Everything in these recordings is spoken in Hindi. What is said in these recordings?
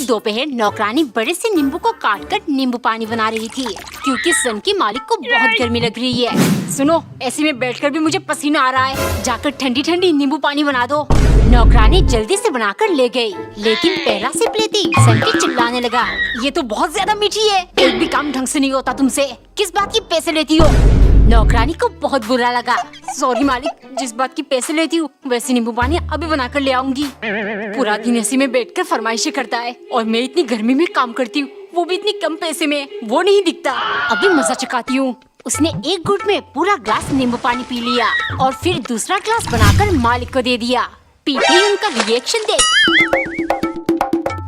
एक दोपहर नौकरानी बड़े से नींबू को काटकर नींबू पानी बना रही थी, क्योंकि सन की मालिक को बहुत गर्मी लग रही है। सुनो, ऐसे में बैठकर भी मुझे पसीना आ रहा है, जाकर ठंडी ठंडी नींबू पानी बना दो। नौकरानी जल्दी से बनाकर ले गई, लेकिन पहला सिप लेती सन की चिल्लाने लगा, ये तो बहुत ज्यादा मीठी है, एक भी काम ढंग से नहीं होता तुमसे, किस बात की पैसे लेती हो? नौकरानी को बहुत बुरा लगा। सॉरी मालिक, जिस बात की पैसे लेती हूँ वैसे नींबू पानी अभी बनाकर ले आऊंगी। पूरा दिन ऐसे में बैठकर फरमाइशें करता है और मैं इतनी गर्मी में काम करती हूँ, वो भी इतनी कम पैसे में, वो नहीं दिखता। अभी मजा चकाती हूँ। उसने एक घूंट में पूरा ग्लास नींबू पानी पी लिया और फिर दूसरा ग्लास बनाकर मालिक को दे दिया। पीते ही उनका रिएक्शन देख,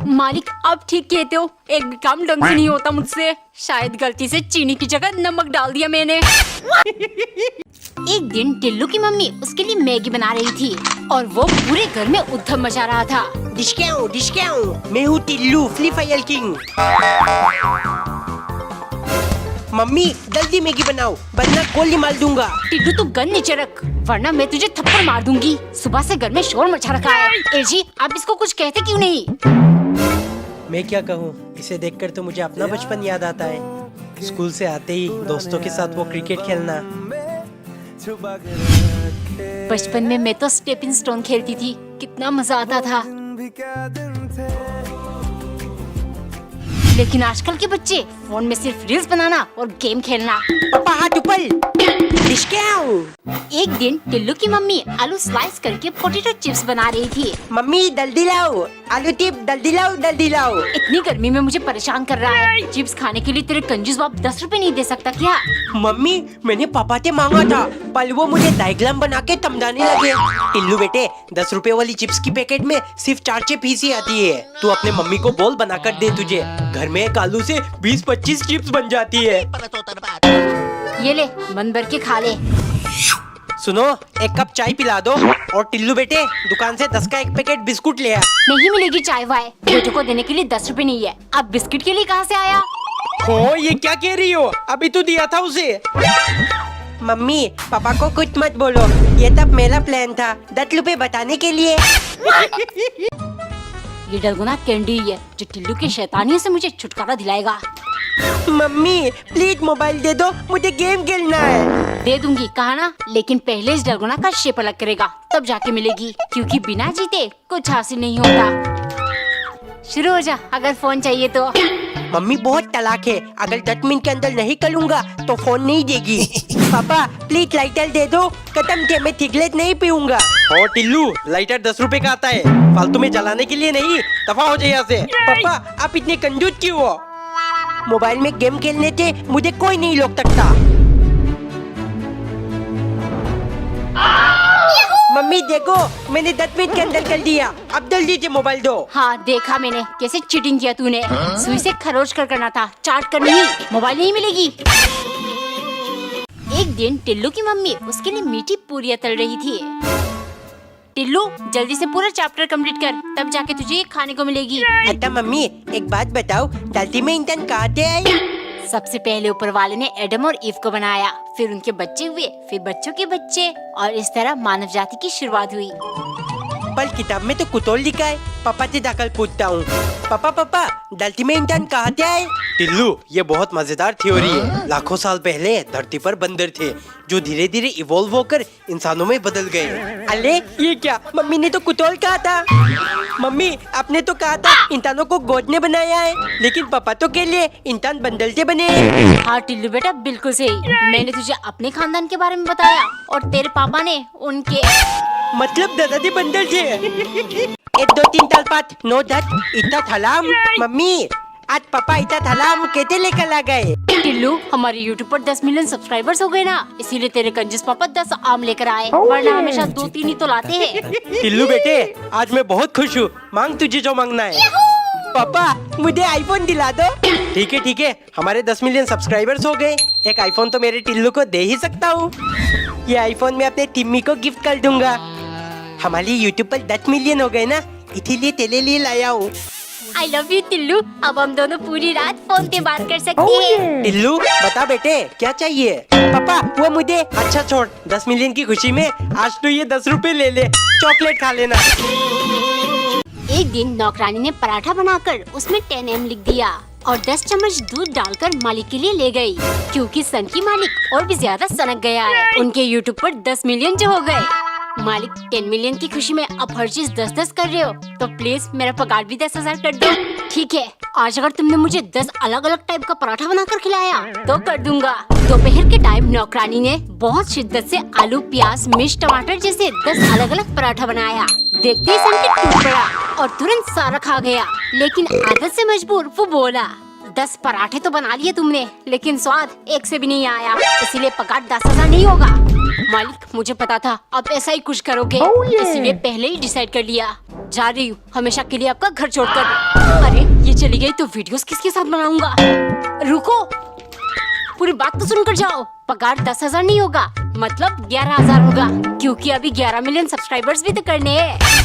मालिक आप ठीक कहते हो, एक भी काम ढंग से नहीं होता मुझसे, शायद गलती से चीनी की जगह नमक डाल दिया मैंने। एक दिन टिल्लू की मम्मी उसके लिए मैगी बना रही थी और वो पूरे घर में उद्धम मचा रहा था। डिस्काउंट, मैं हूँ टिल्लू फ्ली फायर किंग। मम्मी जल्दी मैगी बनाओ वरना गोली मार दूंगा। टिल्लू तू गन नीचे रख वरना मैं तुझे थप्पड़ मार दूंगी। सुबह से घर में शोर मचा रखा है। एजी आप इसको कुछ कहते क्यों नहीं? मैं क्या कहूँ, इसे देखकर तो मुझे अपना बचपन याद आता है। स्कूल से आते ही दोस्तों के साथ वो क्रिकेट खेलना। बचपन में मैं तो स्टेपिंग स्टोन खेलती थी, कितना मजा आता था। लेकिन आजकल के बच्चे फोन में सिर्फ रील्स बनाना और गेम खेलना। पापा हाथ ऊपर। डिस्काउंट। एक दिन टिल्लू की मम्मी आलू स्लाइस करके पोटैटो चिप्स बना रही थी। मम्मी जल्दी लाओ, आलू टिप जल्दी लाओ जल्दी लाओ। इतनी गर्मी में मुझे परेशान कर रहा है। चिप्स खाने के लिए तेरे कंजूस बाप 10 रुपए नहीं दे सकता क्या? मम्मी मैंने पापा से मांगा था, पर वो मुझे डायग्राम बना के समझाने लगे। टिल्लू बेटे 10 रुपए वाली चिप्स की पैकेट में सिर्फ 4 चिप ही आती है। तू अपने मम्मी को बोल बना कर दे, तुझे घर में एक आलू से 20-25 चिप्स बन जाती है। ये ले मन भर के खा ले। सुनो, एक कप चाय पिला दो और टिल्लू बेटे दुकान से 10 का एक पैकेट बिस्कुट ले आ। नहीं मिलेगी चाय वाय, बेटे को देने के लिए 10 रुपए नहीं है। अब बिस्किट के लिए कहाँ से आया? हो ये क्या कह रही हो, अभी तो दिया था उसे। मम्मी पापा को कुछ मत बोलो, ये तब मेरा प्लान था 10 रुपए बताने के लिए। ये डलगुना कैंडी है जो टिल्लू की शैतानियों से मुझे छुटकारा दिलाएगा। मम्मी प्लीज मोबाइल दे दो, मुझे गेम खेलना है। दे दूंगी कहा ना, लेकिन पहले इस डलगुना का शेप अलग करेगा तब जाके मिलेगी, क्योंकि बिना जीते कुछ हासिल नहीं होता। शुरू हो जा अगर फोन चाहिए तो। मम्मी बहुत तलाक है, अगर 10 मिनट के अंदर नहीं करूँगा तो फोन नहीं देगी। पापा प्लीज लाइटर दे दो, खत्म थे, मैं सिगरेट नहीं पीऊंगा। और टिल्लू लाइटर 10 रुपए का आता है, फालतू में जलाने के लिए नहीं, दफा हो जाए यहाँ से। पापा आप इतने कंजूस क्यों हो? मोबाइल में गेम खेलने से मुझे कोई नहीं रोक सकता। मम्मी देखो मैंने 10 मिनट के अंदर कर दिया, अब जल्दी से मोबाइल दो। हाँ देखा मैंने कैसे चीटिंग किया तूने। सुई से खरोच कर करना था, चाट कर नहीं। मोबाइल नहीं मिलेगी। एक दिन टिल्लू की मम्मी उसके लिए मीठी पूरियां तल रही थी। टिल्लू जल्दी से पूरा चैप्टर कंप्लीट कर, तब जाके तुझे ये खाने को मिलेगी। अच्छा मम्मी एक बात बताओ, धरती में इंसान कहाँ से आए? सबसे पहले ऊपर वाले ने एडम और ईव को बनाया, फिर उनके बच्चे हुए, फिर बच्चों के बच्चे, और इस तरह मानव जाति की शुरुआत हुई। पर किताब में तो कुतोल लिखा है। पापा से जाकर पूछता हूँ, पापा धरती में इंसान कहाँ से आए? टिल्लू ये बहुत मजेदार थ्योरी है। लाखों साल पहले धरती पर बंदर थे जो धीरे धीरे इवॉल्व होकर इंसानों में बदल गए। अरे ये क्या, मम्मी ने तो कुतोल कहा था। मम्मी आपने तो कहा था इंसानों को गॉड ने बनाया है, लेकिन पापा तो कह लिए इंसान बंदर से बने हैं। हाँ टिल्लू बेटा बिल्कुल सही, मैंने तुझे अपने खानदान के बारे में बताया और तेरे पापा ने उनके, मतलब दादाजी बंदर थे। 1 2 3 4 5 9 10 इतना थलाम। मम्मी आज पापा इतना थलाम कैसे लेकर आ गए? टिल्लू हमारे YouTube पर 10 मिलियन सब्सक्राइबर्स हो गए ना, इसीलिए तेरे कंजूस पापा 10 आम लेकर आए, वरना हमेशा 2-3 ही तो लाते हैं। टिल्लू बेटे आज मैं बहुत खुश हूँ, मांग तुझे जो मांगना है। पापा मुझे आईफोन दिला दो। ठीक है हमारे 10 मिलियन सब्सक्राइबर्स हो गए, एक आईफोन तो मेरे टिल्लू को दे ही सकता हूँ। ये आईफोन मैं अपने टिम्मी को गिफ्ट कर दूंगा। हमारे YouTube पर 10 मिलियन हो गए ना, इसीलिए तेरे लिए लाया हूँ। I love you टिल्लू, अब हम दोनों पूरी रात फोन पे बात कर सकते हैं। टिल्लू बता बेटे क्या चाहिए? पापा वो मुझे, अच्छा छोड़, 10 मिलियन की खुशी में आज तो ये 10 रुपए ले ले, चॉकलेट खा लेना। एक दिन नौकरानी ने पराठा बनाकर उसमें 10M लिख दिया और 10 चम्मच दूध डालकर मालिक के लिए ले गई, क्योंकि सन की मालिक और भी ज्यादा सनक गया है। उनके यूट्यूब पर 10 मिलियन जो हो गए। मालिक 10 मिलियन की खुशी में अब हर चीज 10-10 कर रहे हो, तो प्लीज मेरा पगार भी 10,000 कर दो। ठीक है, आज अगर तुमने मुझे 10 अलग अलग टाइप का पराठा बनाकर खिलाया तो कर दूंगा। दोपहर के टाइम नौकरानी ने बहुत शिद्दत से आलू, प्याज, मिर्च, टमाटर जैसे 10 अलग अलग पराठा बनाया। देखते ही सन के टूट पड़ा और तुरंत सारा खा गया। लेकिन आदत से मजबूर वो बोला, 10 पराठे तो बना लिए तुमने, लेकिन स्वाद एक से भी नहीं आया, इसीलिए पगार 10,000 नहीं होगा। मालिक, मुझे पता था आप ऐसा ही कुछ करोगे, इसीलिए पहले ही डिसाइड कर लिया। जा रही हूँ हमेशा के लिए आपका घर छोड़कर। अरे ये चली गई तो वीडियोस किसके साथ बनाऊंगा? रुको, पूरी बात तो सुनकर जाओ। पगार 10,000 नहीं होगा, मतलब 11,000 होगा, क्योंकि अभी 11 मिलियन सब्सक्राइबर्स भी तो करने हैं।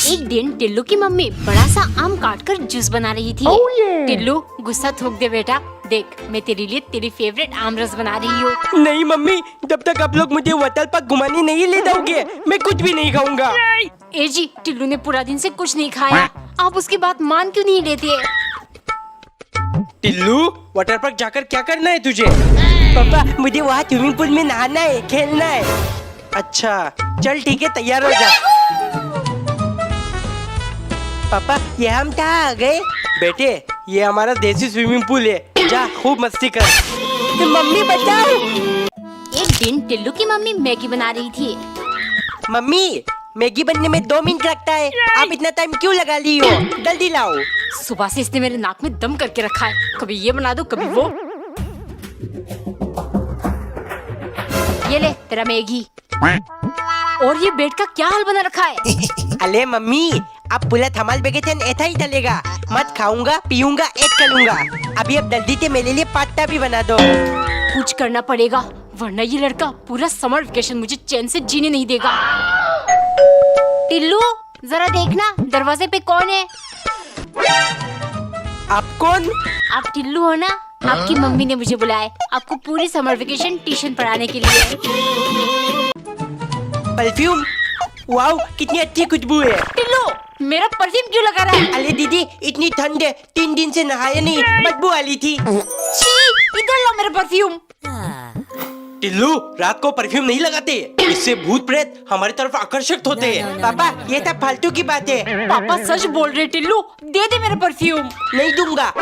एक दिन टिल्लू की मम्मी बड़ा सा आम काट कर जूस बना रही थी। टिल्लू, गुस्सा थूक दे बेटा, देख मैं तेरे लिए तेरी फेवरेट आम रस बना रही हूँ। नहीं मम्मी, जब तक आप लोग मुझे वाटर पार्क घुमाने नहीं ले जाओगे मैं कुछ भी नहीं खाऊंगा। ए जी, टिल्लू ने पूरा दिन से कुछ नहीं खाया, आप उसकी बात मान क्यों नहीं लेते? टिल्लू, वाटर पार्क जाकर क्या करना है तुझे? पापा, मुझे वहाँ स्विमिंग पूल में नहाना है, खेलना है। अच्छा चल ठीक है, तैयार हो जा। पापा, ये हम कहाँ आ गए? बेटे, ये हमारा देसी स्विमिंग पूल है, जा खूब मस्ती कर। मम्मी बचाओ। एक दिन टिल्लू की मम्मी मैगी बना रही थी। मम्मी, मैगी बनने में 2 मिनट लगता है, आप इतना टाइम क्यों लगा ली हो? जल्दी लाओ। सुबह से इसने मेरे नाक में दम करके रखा है, कभी ये बना दो कभी वो। ये ले तेरा मैगी। और ये बेड का क्या हाल बना रखा है? अरे मम्मी, अब पूरा धमाल वेकेशन ऐसा ही चलेगा, मत खाऊंगा पीऊंगा ऐड करूंगा। अभी अब जल्दी से मेरे लिए पास्ता भी बना दो। कुछ करना पड़ेगा, वरना ये लड़का पूरा समर वेकेशन मुझे चैन से जीने नहीं देगा। टिल्लू, जरा देखना दरवाजे पे कौन है? आप कौन? आप टिल्लू हो ना? आपकी मम्मी ने मुझे बुलाया है, आपको पूरी समर वेकेशन ट्यूशन पढ़ाने के लिए। परफ्यूम, वाओ कितनी अच्छी खुशबू है। टिल्लू, मेरा परफ्यूम क्यों लगा रहा है? अरे दीदी, इतनी ठंड है, 3 दिन से नहाया नहीं, बदबू वाली थी। छी, इधर लो मेरा परफ्यूम। टिल्लू, रात को परफ्यूम नहीं लगाते, इससे भूत प्रेत हमारी तरफ आकर्षित होते हैं। पापा, ये सब फालतू की बात है। पापा सच बोल रहे टिल्लू, दे दे मेरा परफ्यूम। नहीं दूंगा।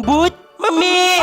भूत, मम्मी।